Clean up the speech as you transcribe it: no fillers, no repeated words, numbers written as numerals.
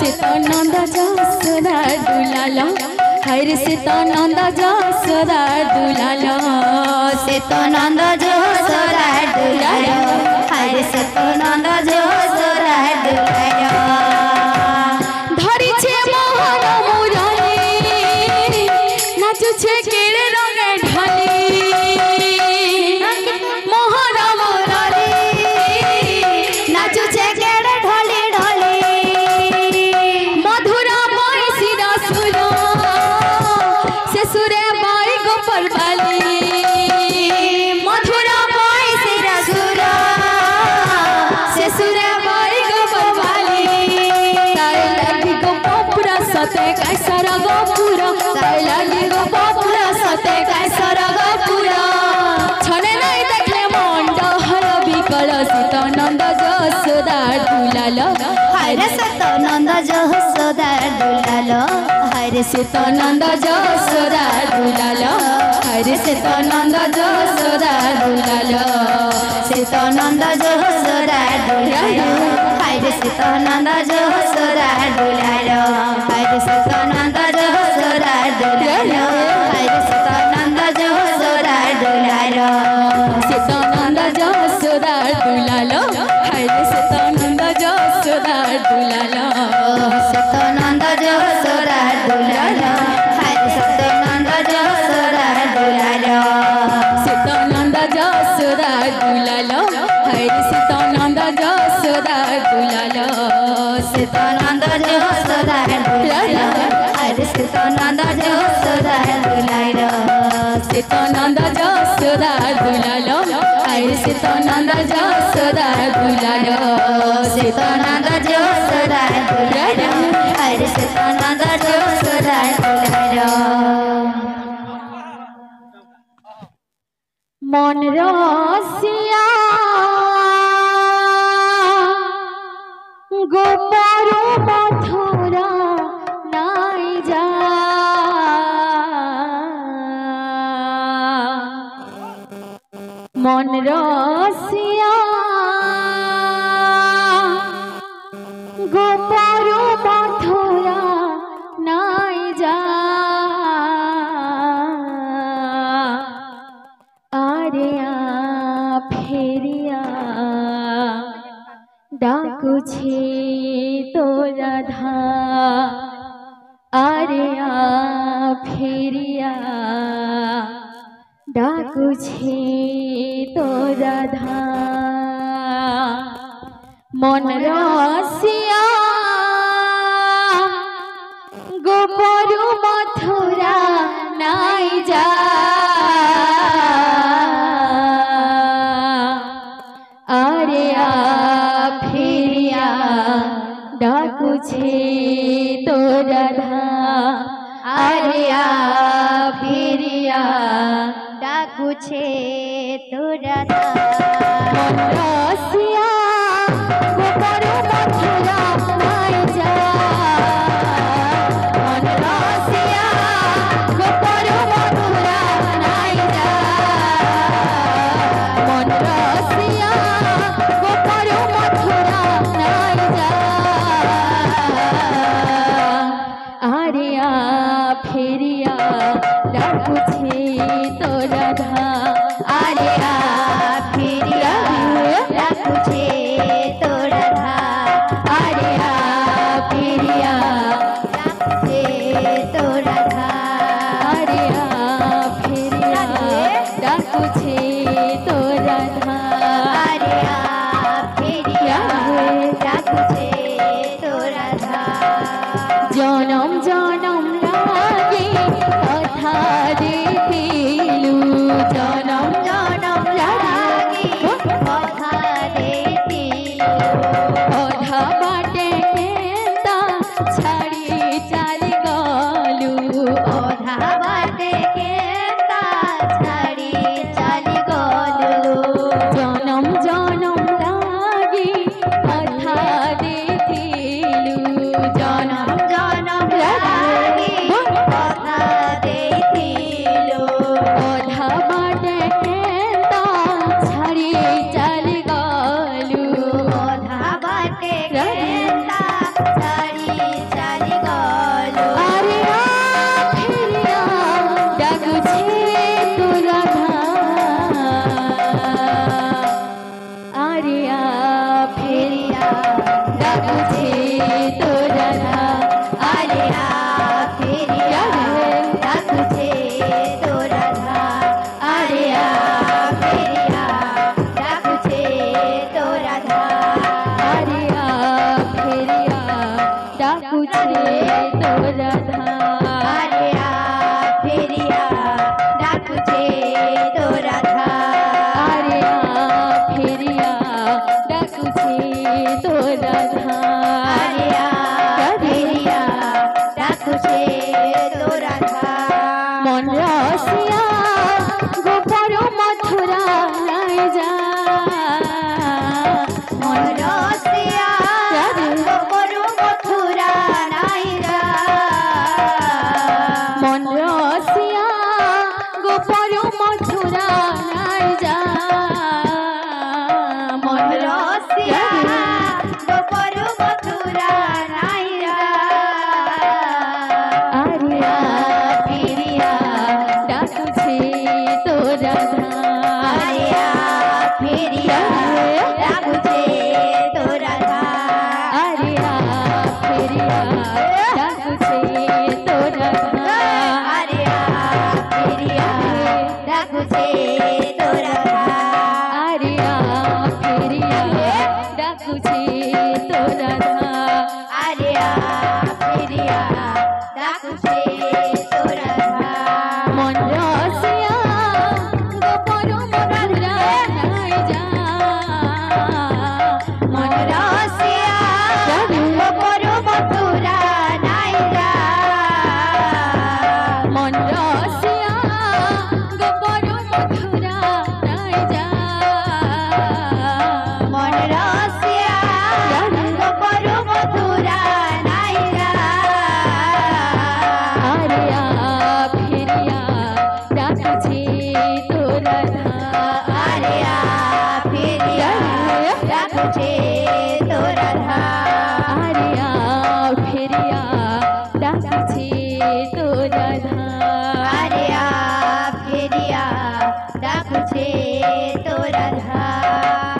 से तो नंद जसोदा दुलालो हरे से तो नंद जसोदा दुलालो से तो नंद जसोदा दुलालो हरे से तो नंद जसोदा दुलालो धरी छे मोहन मुरली नाचु छे केड़े रंगे ढाली मोहन मुरली नाचु छे केड़े ढाली ढाली मधुरा बाई सिरा सुरो से सुरे by Gopal Bali Mathura by सिरा सुरो से सुरे बाई गोपाल बाली तारे लगी गोपुरा सते कैसर गोपुरा तारे लगी गोपुरा सते कैसर गोपुरा छने नहीं देखले मंड हल बिकल सीत नंद जसोदा दुलालो हरे सीत नंद जसोदा दुलालो हरे सीत नंद जसोदा दुलालो हरे सीत नंद जसोदा दुलालो सीत नंद जसोदा दुलालो हरे सीत नंद जसोदा दुलालो हरे सीत नंद जसोदा दुलालो हरे सीत नंद जसोदा दुलालो सीत नंद जसोदा दुलालो हरे सीत नंद जसोदा दुलालो सीत नंद जसोदा दुलालो हरे सीत नंद जसोदा दुलालो सीत नंद जसोदा दुलालो हरे सीत नंद जसोदा दुलालो सीत नंद जसोदा दुलालो हरे सीत नंद जसोदा दुलालो सीत नंद जसोदा दुलालो हरे सीत नंद जसोदा दुलालो सीत नंद जसोदा दुलालो हरे सीत नंद जसोदा दुलालो मन रसिया गोपारो मथुरा नाई जा मन रसिया गोपारो मथुरा नाई जा आरे आ फेरिया डाकू छे तो राधा आरे आ फेरिया डाकू छे तो राधा मन रसिया गोपरु मथुरा नाई जा आरे आ फेरिया डाकू छे तो राधा आरे आ फेरिया डाकू छे तो राधा मन रसिया गोपरु मथुरा नाई जा मन रसिया गोपरु मथुरा नाई जा मन रसिया गोपरु मथुरा नाई जा आरे आ फेरिया डाकू छे तो राधा ডাকুছে তো রাধা আরে আ ফিরিয়া ডাকুছে তো রাধা আরে আ ফিরিয়া ডাকুছে তো রাধা আরে আ ফিরিয়া ডাকুছে তো রাধা আরে আ ফিরিয়া ডাকুছে তো রাধা আরে আ ফিরিয়া ডাকুছে তো রাধা আরে আ ফিরিয়া ডাকুছে তো রাধা মন রসিয়া গোপর মথুরা নাই যা মন রসিয়া গোপর মথুরা নাই যা মন রসিয়া গোপর মথুরা নাই যা মন রসিয়া গোপর মথুরা নাই যা আরে আ ফিরিয়া ডাকুছে তো রাধা আরে আ ফিরিয়া ডাকুছে তো রাধা আরে আ ফিরিয়া ডাকুছে তো রাধা আরে আ ফিরিয়া ডাকুছে তো রাধা আরে আ ফিরিয়া ডাকুছে তো রাধা আরে আ ফিরিয়া ডাকুছে তো রাধা মন রসিয়া গোপর মথুরা নাই যা মন রসিয়া গোপর মথুরা নাই যা মন রসিয়া গোপর মথুরা নাই যা মন রসিয়া গোপর মথুরা নাই যা আরে আ ফিরিয়া ডাকুছে তো রাধা আরে আ ফিরিয়া ডাকুছে তো রাধা আরে আ ফিরিয়া